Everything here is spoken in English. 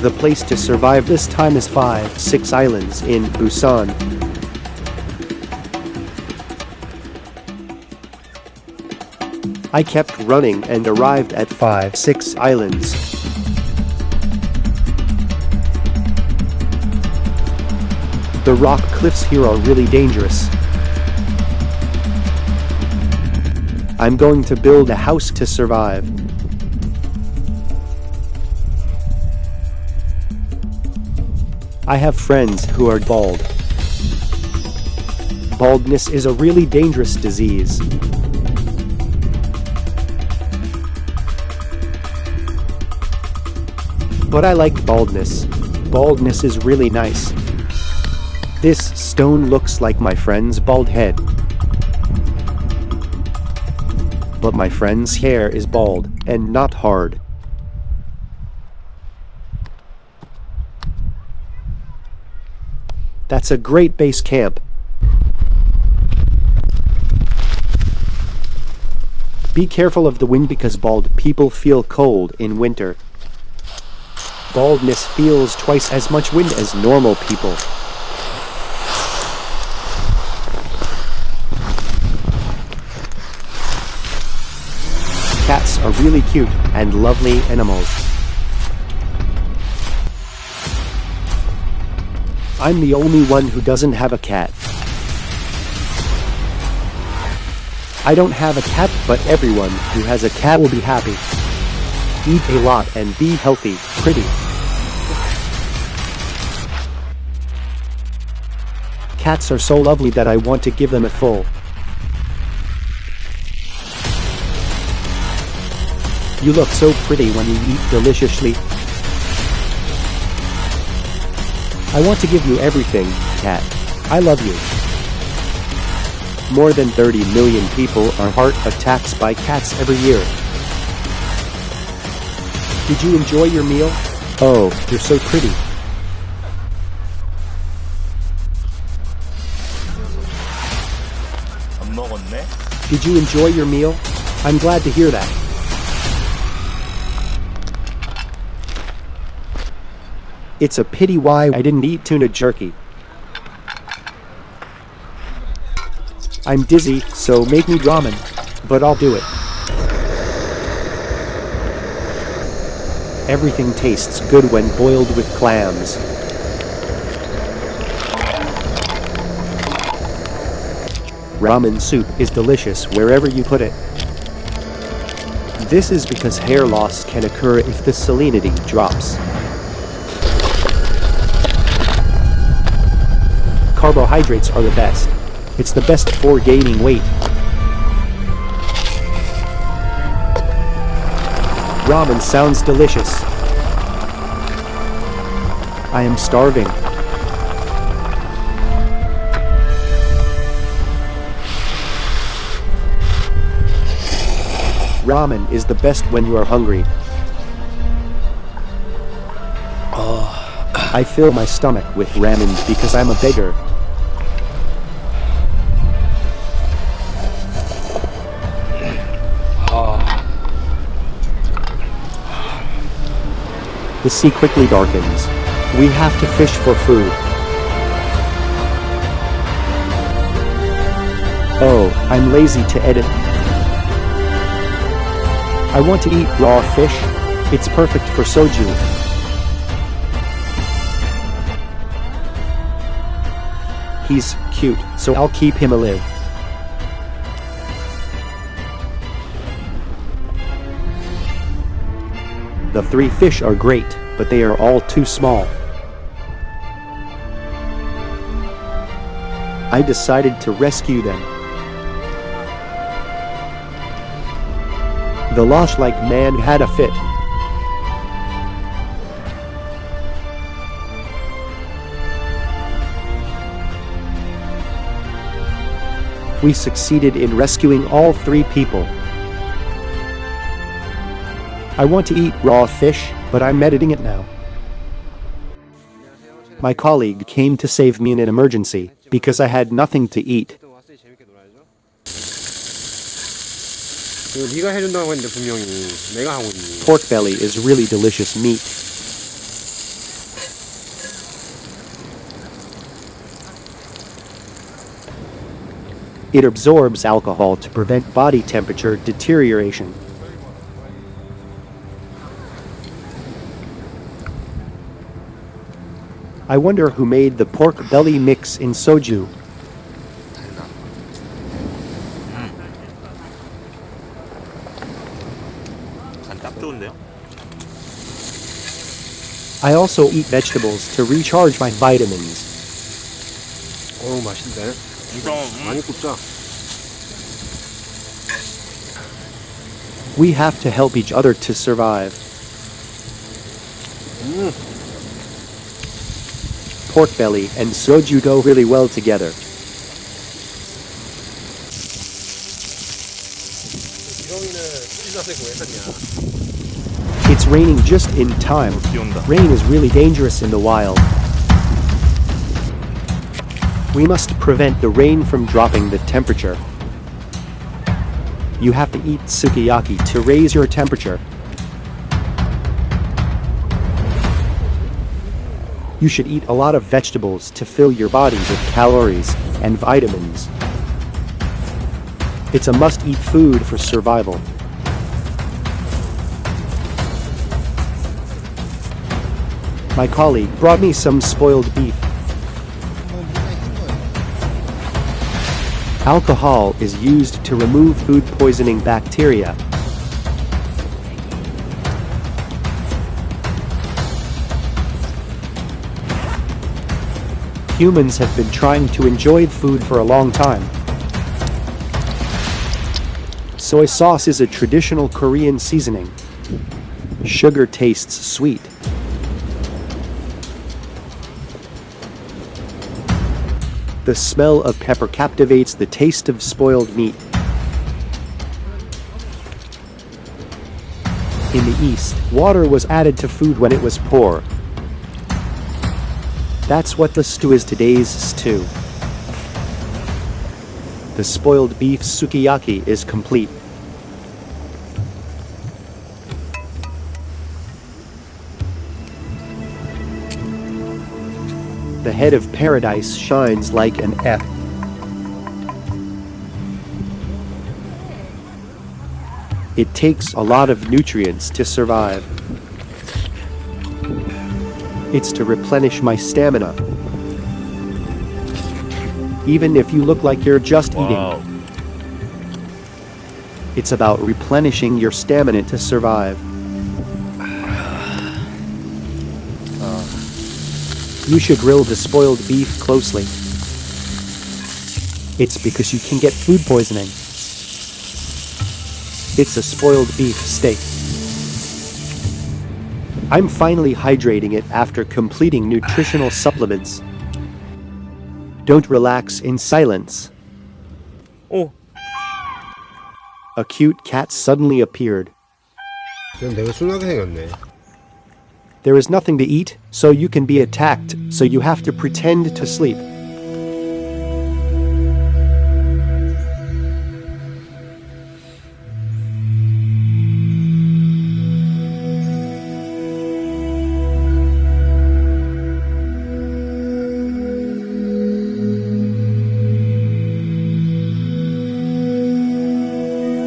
The place to survive this time is 5-6 islands in Busan. I kept running and arrived at 5-6 islands. The rock cliffs here are really dangerous. I'm going to build a house to survive. I have friends who are bald. Baldness is a really dangerous disease. But I like baldness. Baldness is really nice. This stone looks like my friend's bald head. But my friend's hair is bald and not hard. That's a great base camp. Be careful of the wind because bald people feel cold in winter. Baldness feels twice as much wind as normal people. Cats are really cute and lovely animals. I'm the only one who doesn't have a cat. I don't have a cat, but everyone who has a cat will be happy. Eat a lot and be healthy, pretty. Cats are so lovely that I want to give them a full. You look so pretty when you eat deliciously. I want to give you everything, cat. I love you. More than 30 million people are heart attacks by cats every year. Did you enjoy your meal? Oh, you're so pretty. Did you enjoy your meal? I'm glad to hear that. It's a pity why I didn't eat tuna jerky. I'm dizzy, so make me ramen, but I'll do it. Everything tastes good when boiled with clams. Ramen soup is delicious wherever you put it. This is because hair loss can occur if the salinity drops. Carbohydrates are the best. It's the best for gaining weight. Ramen sounds delicious. I am starving. Ramen is the best when you are hungry. I fill my stomach with ramen because I'm a beggar. The sea quickly darkens. We have to fish for food. Oh, I'm lazy to edit. I want to eat raw fish. It's perfect for soju. He's cute, so I'll keep him alive. The 3 fish are great, but they are all too small. I decided to rescue them. The Losh-like man had a fit. We succeeded in rescuing all 3 people. I want to eat raw fish, but I'm editing it now. My colleague came to save me in an emergency because I had nothing to eat. 네가 해준다고 했는데 분명히 내가 하고 있니? Pork belly is really delicious meat. It absorbs alcohol to prevent body temperature deterioration. I wonder who made the pork belly mix in soju. 간 딱 좋은데요? I also eat vegetables to recharge my vitamins. 어우 맛있네. 많이 굽자. We have to help each other to survive. Pork belly and soju go really well together. It's raining just in time. Rain is really dangerous in the wild. We must prevent the rain from dropping the temperature. You have to eat sukiyaki to raise your temperature. You should eat a lot of vegetables to fill your body with calories and vitamins. It's a must-eat food for survival. My colleague brought me some spoiled beef. Alcohol is used to remove food poisoning bacteria. Humans have been trying to enjoy food for a long time. Soy sauce is a traditional Korean seasoning. Sugar tastes sweet. The smell of pepper captivates the taste of spoiled meat. In the East, water was added to food when it was poor. That's what the stew is today's stew. The spoiled beef sukiyaki is complete. The head of paradise shines like an F. It takes a lot of nutrients to survive. It's to replenish my stamina. Even if you look like you're just eating. It's about replenishing your stamina to survive. You should grill the spoiled beef closely. It's because you can get food poisoning. It's a spoiled beef steak. I'm finally hydrating it after completing nutritional supplements. Don't relax in silence. 오! A cute cat suddenly appeared. 그냥 내가 순하게 생겼네. There is nothing to eat, so you can be attacked, so you have to pretend to sleep.